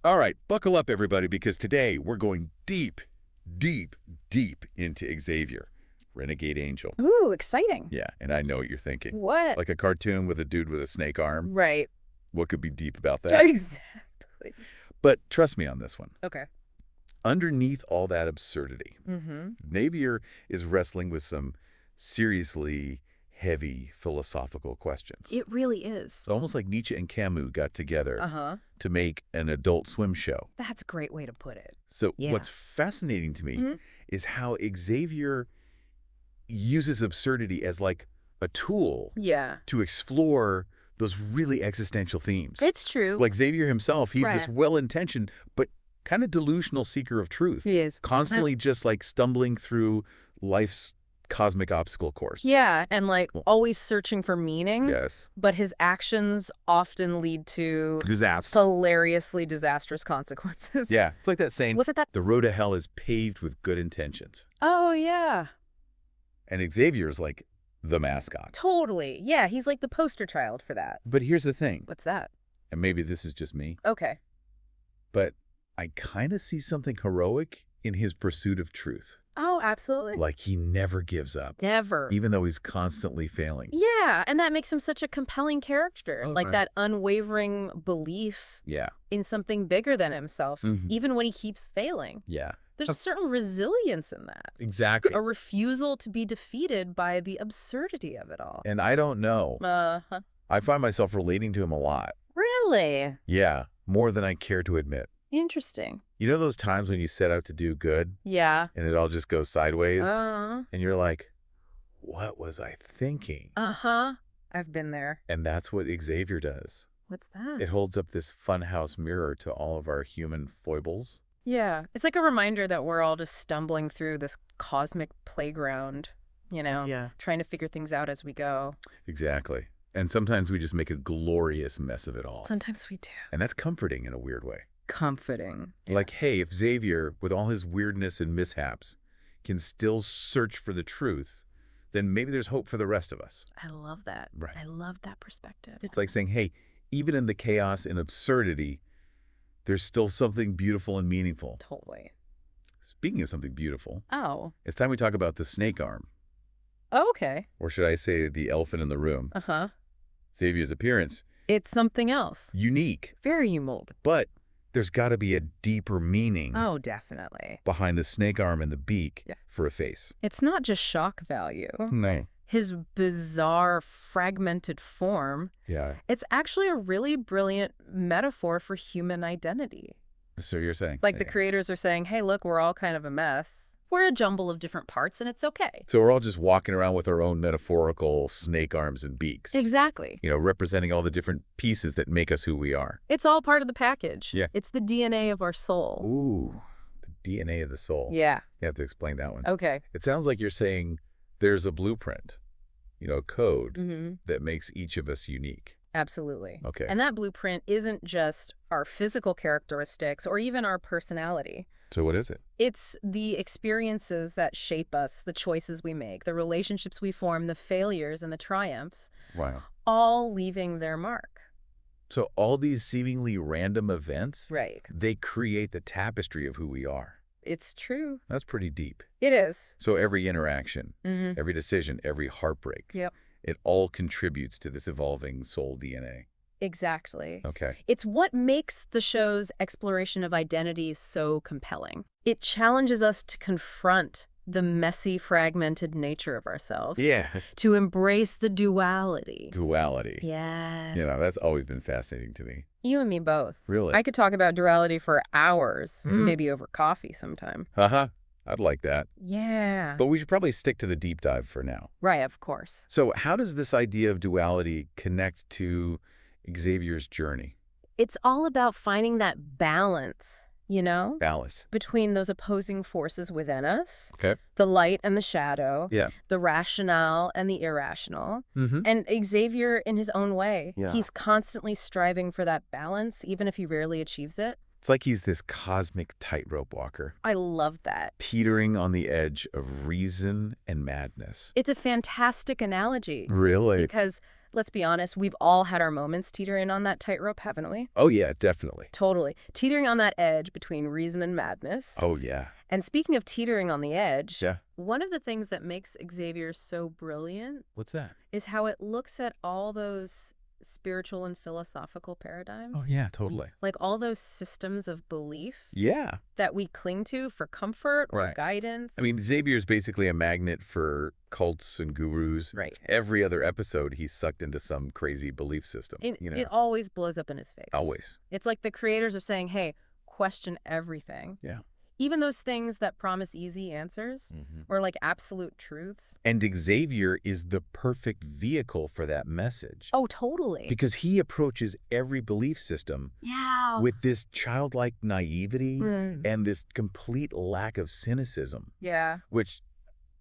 All right, buckle up, everybody, because today we're going deep, deep, deep into Xavier, Renegade Angel. Ooh, exciting. Yeah, and I know what you're thinking. What? Like a cartoon with a dude with a snake arm. Right. What could be deep about that? Exactly. But trust me on this one. Okay. Underneath all that absurdity, Mm-hmm. Xavier is wrestling with some seriously heavy philosophical questions. It really is. It's almost like Nietzsche and Camus got together Uh-huh. to make an Adult Swim show. That's a great way to put it. So Yeah. what's fascinating to me Mhm. is how Xavier uses absurdity as like a tool Yeah. to explore those really existential themes. It's true. Like Xavier himself, he's this Right. well-intentioned but kind of delusional seeker of truth. He is. Constantly just like stumbling through life's cosmic obstacle course. Yeah, and like always searching for meaning. Yes. But his actions often lead to Disaster. hilariously disastrous consequences. Yeah. It's like that saying, Was it that? the road to hell is paved with good intentions. Oh, yeah. And Xavier's like the mascot. Totally. Yeah, he's like the poster child for that. But here's the thing, What's that? and maybe this is just me, Okay. but I kind of see something heroic in his pursuit of truth. Oh, absolutely. Like he never gives up, Never. even though he's constantly failing. Yeah, and that makes him such a compelling character. Oh, Like right. that unwavering belief Yeah. in something bigger than himself, Mhm. even when he keeps failing. Yeah. There's a certain resilience in that. Exactly. A refusal to be defeated by the absurdity of it all. And I don't know. Uh-huh. I find myself relating to him a lot. Really? Yeah. More than I care to admit. Interesting. You know those times when you set out to do good Yeah. and it all just goes sideways? Uh-huh. And you're like, what was I thinking? Uh-huh. I've been there. And that's what Xavier does. What's that? It holds up this funhouse mirror to all of our human foibles. Yeah. It's like a reminder that we're all just stumbling through this cosmic playground, Yeah. trying to figure things out as we go. Exactly. And sometimes we just make a glorious mess of it all. Sometimes we do. And that's comforting in a weird way. Comforting. Like, hey, if Xavier, with all his weirdness and mishaps, can still search for the truth, then maybe there's hope for the rest of us. I love that. Right. I love that perspective. It's like saying, hey, even in the chaos and absurdity, there's still something beautiful and meaningful. Totally. Speaking of something beautiful, Oh. it's time we talk about the snake arm. Oh, okay. Or should I say the elephant in the room? Uh-huh. Xavier's appearance, It's something else. unique, Very mold. but there's got to be a deeper meaning Oh, definitely. behind the snake arm and the beak Yeah. for a face. It's not just shock value. No. His bizarre, fragmented form, Yeah. it's actually a really brilliant metaphor for human identity. So you're saying? Like the Yeah. creators are saying, hey, look, we're all kind of a mess. We're a jumble of different parts, and it's okay. So we're all just walking around with our own metaphorical snake arms and beaks. Exactly. You know, representing all the different pieces that make us who we are. It's all part of the package. Yeah. It's the DNA of our soul. Ooh, the DNA of the soul. Yeah. You have to explain that one. Okay. It sounds like you're saying there's a blueprint, a code Mm-hmm. that makes each of us unique. Absolutely. Okay. And that blueprint isn't just our physical characteristics or even our personality. So what is it? It's the experiences that shape us, the choices we make, the relationships we form, the failures and the triumphs, Wow. all leaving their mark. So all these seemingly random events, Right. they create the tapestry of who we are. It's true. That's pretty deep. It is. So every interaction, Mm-hmm. every decision, every heartbreak, Yep. it all contributes to this evolving soul DNA. Exactly. Okay. It's what makes the show's exploration of identities so compelling. It challenges us to confront the messy, fragmented nature of ourselves, Yeah. to embrace the duality. Duality. Yes. That's always been fascinating to me. You and me both. Really? I could talk about duality for hours, Mm. maybe over coffee sometime. Uh-huh. I'd like that. Yeah. But we should probably stick to the deep dive for now. Right, of course. So how does this idea of duality connect to Xavier's journey? It's all about finding that balance, Balance. between those opposing forces within us, Okay. the light and the shadow, Yeah. the rationale and the irrational. Mm-hmm. And Xavier, in his own way, Yeah. he's constantly striving for that balance, even if he rarely achieves it. It's like he's this cosmic tightrope walker, I love that. teetering on the edge of reason and madness. It's a fantastic analogy Really? because let's be honest, we've all had our moments teetering on that tightrope, haven't we? Oh, yeah, definitely. Totally. Teetering on that edge between reason and madness. Oh, yeah. And speaking of teetering on the edge, Yeah. one of the things that makes Xavier so brilliant What's that? is how it looks at all those spiritual and philosophical paradigms. Oh, yeah, totally. Like all those systems of belief Yeah. that we cling to for comfort or Right. guidance. I mean, Xavier's basically a magnet for cults and gurus. Right. Every other episode, he's sucked into some crazy belief system. It always blows up in his face. Always. It's like the creators are saying, hey, question everything. Yeah. Even those things that promise easy answers or like absolute truths. And Xavier is the perfect vehicle for that message. Oh, totally. Because he approaches every belief system with this childlike naivety and this complete lack of cynicism, Yeah. which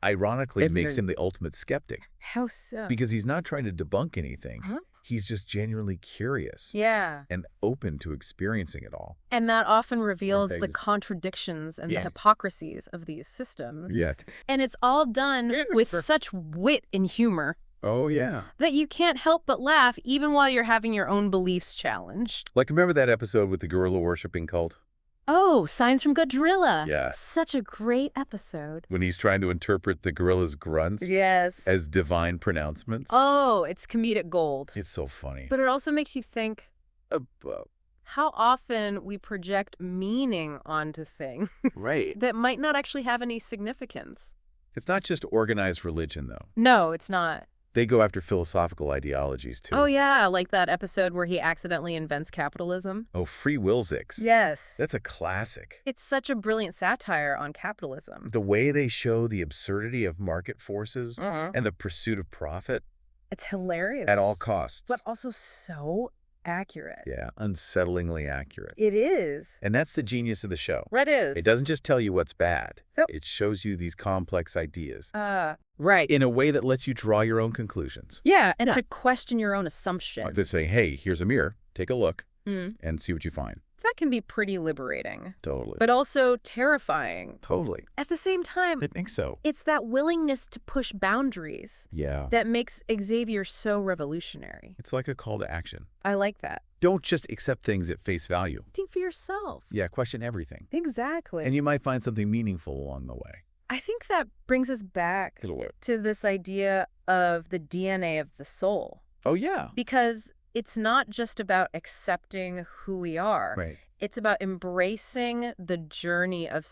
ironically makes him the ultimate skeptic. How so? Because he's not trying to debunk anything. Huh? He's just genuinely curious Yeah. and open to experiencing it all. And that often reveals the Thanks. contradictions and the Yeah. hypocrisies of these systems. Yeah. And it's all done with such wit and humor Oh, yeah. that you can't help but laugh even while you're having your own beliefs challenged. Like, remember that episode with the gorilla worshipping cult? Oh, Signs from Godzilla. Yeah. Such a great episode. When he's trying to interpret the gorilla's grunts Yes. as divine pronouncements? Oh, it's comedic gold. It's so funny. But it also makes you think About how often we project meaning onto things Right. that might not actually have any significance. It's not just organized religion, though. No, it's not. They go after philosophical ideologies, too. Oh, yeah, like that episode where he accidentally invents capitalism. Oh, Free Willsix. Yes. That's a classic. It's such a brilliant satire on capitalism. The way they show the absurdity of market forces and the pursuit of profit It's hilarious. at all costs. But also so accurate. Yeah, unsettlingly accurate. It is. And that's the genius of the show. It is. It doesn't just tell you what's bad. Nope. It shows you these complex ideas Right. in a way that lets you draw your own conclusions. Yeah, and to question your own assumption. Like they're saying, hey, here's a mirror. Take a look Mm. and see what you find. That can be pretty liberating, Totally. but also terrifying. Totally. At the same time, I think so. it's that willingness to push boundaries Yeah. that makes Xavier so revolutionary. It's like a call to action. I like that. Don't just accept things at face value. Think for yourself. Yeah, question everything. Exactly. And you might find something meaningful along the way. I think that brings us back to this idea of the DNA of the soul. Oh, yeah. Because it's not just about accepting who we are. Right. It's about embracing the journey of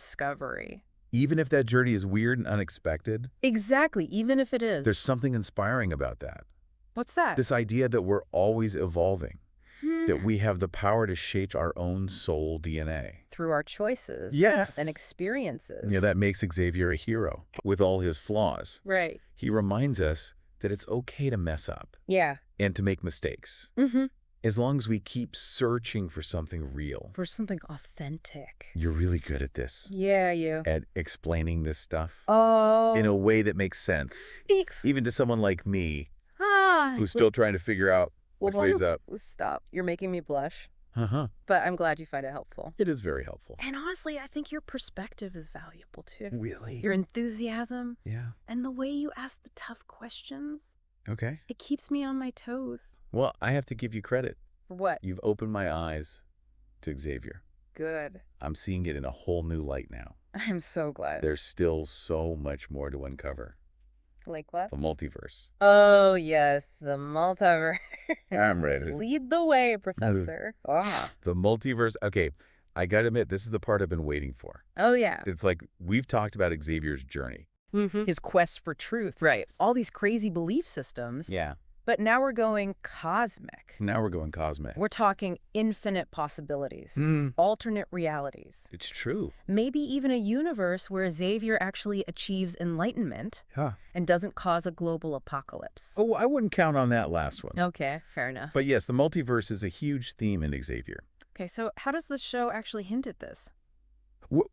self-discovery. Even if that journey is weird and unexpected, Exactly, even if it is. there's something inspiring about that. What's that? This idea that we're always evolving, that Hmm. we have the power to shape our own soul DNA. Through our choices. Yes. And experiences. Yeah, that makes Xavier a hero with all his flaws. Right. He reminds us that it's okay to mess up Yeah. and to make mistakes, as long as we keep searching for something real. For something authentic. You're really good at this, Yeah, you. at explaining this stuff Oh. in a way that makes sense, Thanks. even to someone like me Ah. who's still trying to figure out which way's up. Stop. You're making me blush. Uh-huh. But I'm glad you find it helpful. It is very helpful. And honestly, I think your perspective is valuable too. Really? Your enthusiasm Yeah. and the way you ask the tough questions, Okay. it keeps me on my toes. Well, I have to give you credit. For what? You've opened my eyes to Xavier. Good. I'm seeing it in a whole new light now. I'm so glad. There's still so much more to uncover. Like what? The multiverse. Oh, yes, the multiverse. I'm ready. Lead the way, Professor. Ah. The multiverse. Okay, I gotta admit, this is the part I've been waiting for. Oh, yeah. It's like we've talked about Xavier's journey. His quest for truth. Right. All these crazy belief systems. Yeah. But now we're going cosmic. Now we're going cosmic. We're talking infinite possibilities, alternate realities, It's true. maybe even a universe where Xavier actually achieves enlightenment Huh. and doesn't cause a global apocalypse. Oh, I wouldn't count on that last one. Okay, fair enough. But yes, the multiverse is a huge theme in Xavier. Okay, so how does the show actually hint at this?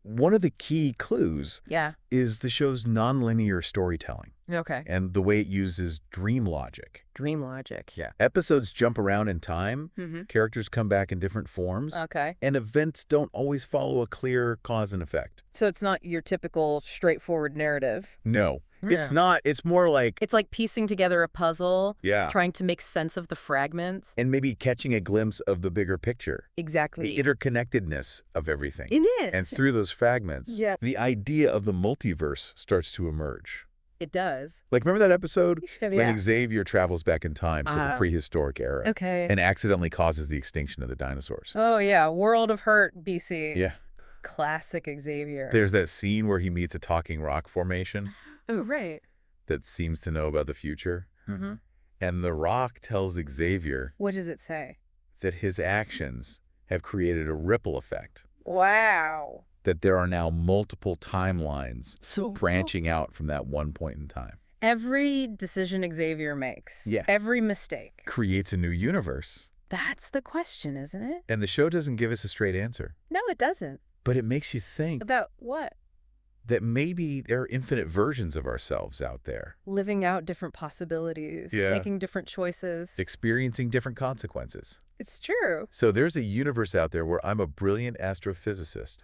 One of the key clues Yeah. is the show's nonlinear storytelling Okay. and the way it uses dream logic. Dream logic. Yeah. Episodes jump around in time, Mm-hmm. characters come back in different forms, Okay. and events don't always follow a clear cause and effect. So it's not your typical straightforward narrative. No, It's not. It's more like... It's like piecing together a puzzle, Yeah. trying to make sense of the fragments. And maybe catching a glimpse of the bigger picture. Exactly. The interconnectedness of everything. It is. And through those fragments, the idea of the multiverse starts to emerge. It does. Like, remember that episode Yeah. when Xavier travels back in time to the prehistoric era and accidentally causes the extinction of the dinosaurs? Oh, yeah. World of Hurt, BC. Yeah. Classic Xavier. There's that scene where he meets a talking rock formation Oh, right. that seems to know about the future. Mm-hmm. And the rock tells Xavier What does it say? that his actions have created a ripple effect. Wow. That there are now multiple timelines So branching out from that one point in time. every decision Xavier makes, every mistake, creates a new universe. That's the question, isn't it? And the show doesn't give us a straight answer. No, it doesn't. But it makes you think About what? that maybe there are infinite versions of ourselves out there. Living out different possibilities, making different choices. Experiencing different consequences. It's true. So there's a universe out there where I'm a brilliant astrophysicist.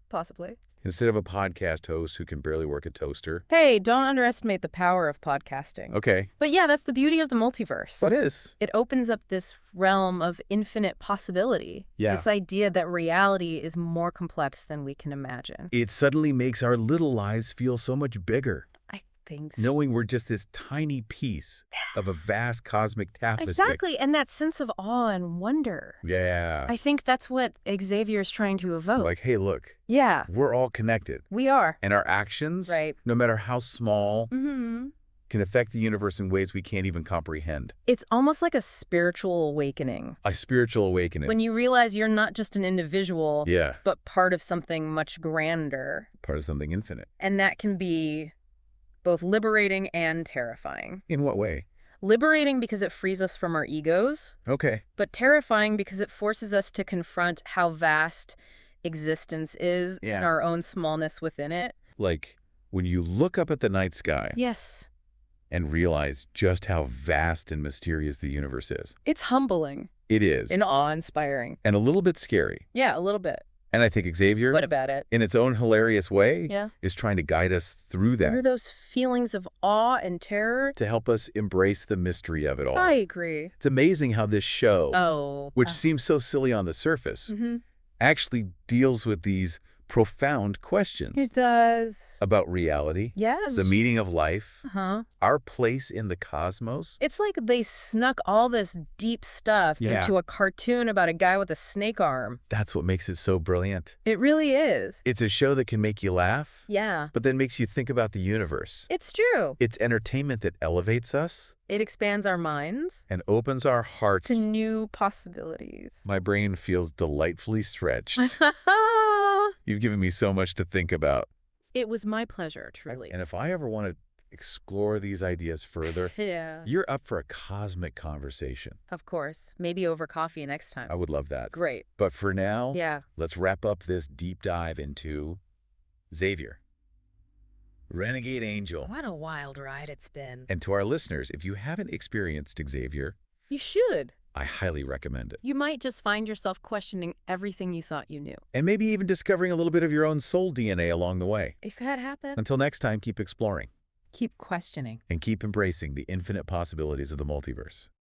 Possibly. Instead of a podcast host who can barely work a toaster. Hey, don't underestimate the power of podcasting. Okay. But yeah, that's the beauty of the multiverse. What is? It opens up this realm of infinite possibility. Yeah. This idea that reality is more complex than we can imagine. It suddenly makes our little lives feel so much bigger. I think so. Knowing we're just this tiny piece of a vast cosmic tapestry. Exactly, and that sense of awe and wonder. Yeah. I think that's what Xavier's trying to evoke. Like, hey, look. Yeah. We're all connected. We are. And our actions, right, no matter how small, can affect the universe in ways we can't even comprehend. It's almost like a spiritual awakening. A spiritual awakening. When you realize you're not just an individual, but part of something much grander. Part of something infinite. And that can be both liberating and terrifying. In what way? Liberating because it frees us from our egos. Okay. But terrifying because it forces us to confront how vast existence is and our own smallness within it. Like when you look up at the night sky. Yes. And realize just how vast and mysterious the universe is. It's humbling. It is. And awe-inspiring. And a little bit scary. Yeah, a little bit. And I think Xavier, what about it? In its own hilarious way, is trying to guide us through that. Through those feelings of awe and terror. To help us embrace the mystery of it all. I agree. It's amazing how this show, which seems so silly on the surface, actually deals with these profound questions. It does. About reality. Yes. The meaning of life. Our place in the cosmos. It's like they snuck all this deep stuff into a cartoon about a guy with a snake arm. That's what makes it so brilliant. It really is. It's a show that can make you laugh. Yeah. But then makes you think about the universe. It's true. It's entertainment that elevates us. It expands our minds. And opens our hearts. To new possibilities. My brain feels delightfully stretched. You've given me so much to think about. It was my pleasure, truly. And if I ever want to explore these ideas further, you're up for a cosmic conversation. Of course. Maybe over coffee next time. I would love that. Great. But for now, let's wrap up this deep dive into Xavier. Renegade Angel. What a wild ride it's been. And to our listeners, if you haven't experienced Xavier, you should. I highly recommend it. You might just find yourself questioning everything you thought you knew. And maybe even discovering a little bit of your own soul DNA along the way. Is that happen? Until next time, keep exploring. Keep questioning. And keep embracing the infinite possibilities of the multiverse.